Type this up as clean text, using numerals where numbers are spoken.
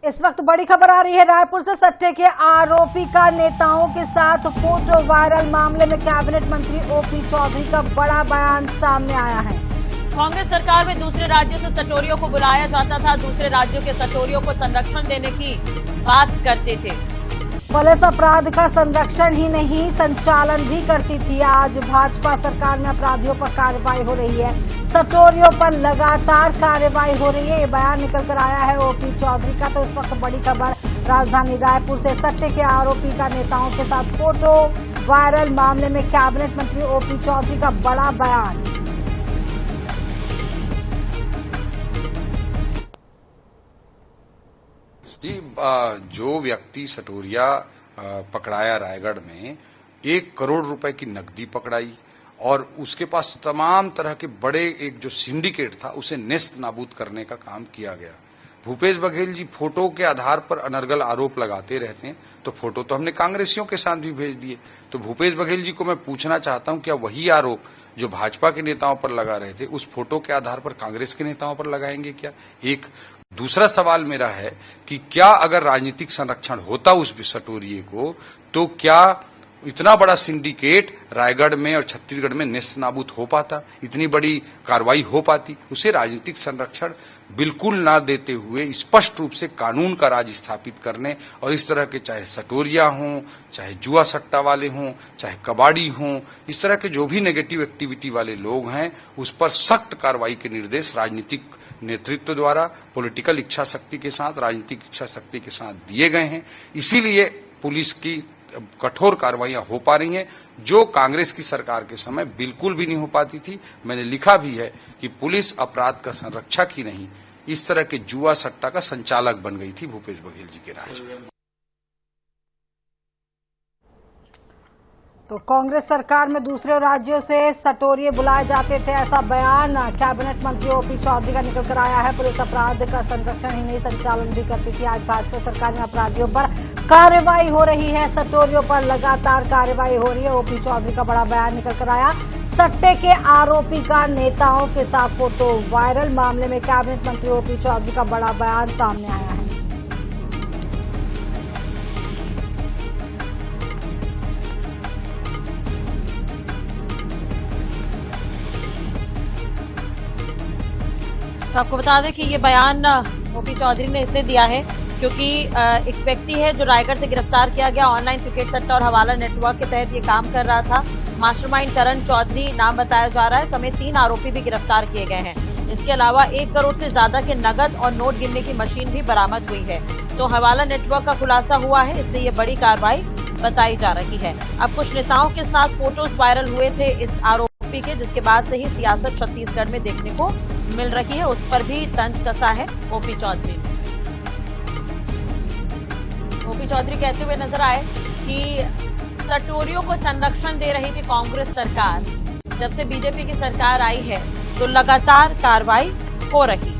इस वक्त बड़ी खबर आ रही है रायपुर से। सट्टे के आरोपी का नेताओं के साथ फोटो वायरल मामले में कैबिनेट मंत्री ओपी चौधरी का बड़ा बयान सामने आया है। कांग्रेस सरकार में दूसरे राज्यों से सटोरियों को बुलाया जाता था, दूसरे राज्यों के सटोरियों को संरक्षण देने की बात करते थे। पुलिस अपराध का संरक्षण ही नहीं संचालन भी करती थी। आज भाजपा सरकार में अपराधियों पर कार्रवाई हो रही है, सटोरियों पर लगातार कार्रवाई हो रही है। ये बयान निकल कर आया है ओपी चौधरी का। तो इस वक्त बड़ी खबर राजधानी रायपुर से। सट्टे के आरोपी का नेताओं के साथ फोटो वायरल मामले में कैबिनेट मंत्री ओपी चौधरी का बड़ा बयान। जी, जो व्यक्ति सटोरिया पकड़ाया रायगढ़ में, 1 करोड़ रुपए की नकदी पकड़ाई और उसके पास तमाम तरह के बड़े एक जो सिंडिकेट था उसे नेस्त नाबूद करने का काम किया गया। भूपेश बघेल जी फोटो के आधार पर अनर्गल आरोप लगाते रहते हैं, तो फोटो तो हमने कांग्रेसियों के साथ भी भेज दिए। तो भूपेश बघेल जी को मैं पूछना चाहता हूं, क्या वही आरोप जो भाजपा के नेताओं पर लगा रहे थे उस फोटो के आधार पर कांग्रेस के नेताओं पर लगाएंगे क्या? एक दूसरा सवाल मेरा है कि क्या अगर राजनीतिक संरक्षण होता उस सटोरिये को, तो क्या इतना बड़ा सिंडिकेट रायगढ़ में और छत्तीसगढ़ में नेस्त नाबूद हो पाता? इतनी बड़ी कार्रवाई हो पाती? उसे राजनीतिक संरक्षण बिल्कुल ना देते हुए स्पष्ट रूप से कानून का राज स्थापित करने और इस तरह के चाहे सटोरिया हों, चाहे जुआ सट्टा वाले हों, चाहे कबाड़ी हों, इस तरह के जो भी नेगेटिव एक्टिविटी वाले लोग हैं उस पर सख्त कार्रवाई के निर्देश राजनीतिक नेतृत्व द्वारा पॉलिटिकल इच्छा शक्ति के साथ, राजनीतिक इच्छा शक्ति के साथ दिए गए हैं। इसीलिए पुलिस की कठोर कार्रवाइयां हो पा रही हैं, जो कांग्रेस की सरकार के समय बिल्कुल भी नहीं हो पाती थी। मैंने लिखा भी है कि पुलिस अपराध का संरक्षक ही नहीं, इस तरह के जुआ सट्टा का संचालक बन गई थी भूपेश बघेल जी के राज में। तो कांग्रेस सरकार में दूसरे राज्यों से सटोरिये बुलाए जाते थे, ऐसा बयान कैबिनेट मंत्री ओपी चौधरी का निकल कर आया है। पुलिस अपराध का संरक्षण ही नहीं संचालन भी करती थी। आज भाजपा सरकार में अपराधियों पर कार्रवाई हो रही है, सटोरियों पर लगातार कार्रवाई हो रही है। ओपी चौधरी का बड़ा बयान निकल कर आया। सट्टे के आरोपी का नेताओं के साथ फोटो वायरल मामले में कैबिनेट मंत्री ओपी चौधरी का बड़ा बयान सामने आया है। तो आपको बता दें कि ये बयान ओपी चौधरी ने इसलिए दिया है क्योंकि एक व्यक्ति है जो रायगढ़ से गिरफ्तार किया गया, ऑनलाइन क्रिकेट सट्टा और हवाला नेटवर्क के तहत ये काम कर रहा था। मास्टरमाइंड करण चौधरी नाम बताया जा रहा है, समेत 3 आरोपी भी गिरफ्तार किए गए हैं। इसके अलावा 1 करोड़ से ज्यादा के नगद और नोट गिनने की मशीन भी बरामद हुई है। तो हवाला नेटवर्क का खुलासा हुआ है, इससे ये बड़ी कार्रवाई बताई जा रही है। अब कुछ नेताओं के साथ फोटोज वायरल हुए थे इस आरोपी के, जिसके बाद से ही सियासत छत्तीसगढ़ में देखने को मिल रही है, उस पर भी तंज कसा है ओपी चौधरी ने। ओपी चौधरी कहते हुए नजर आए कि सटोरियों को संरक्षण दे रही थी कांग्रेस सरकार, जब से बीजेपी की सरकार आई है तो लगातार कार्रवाई हो रही है।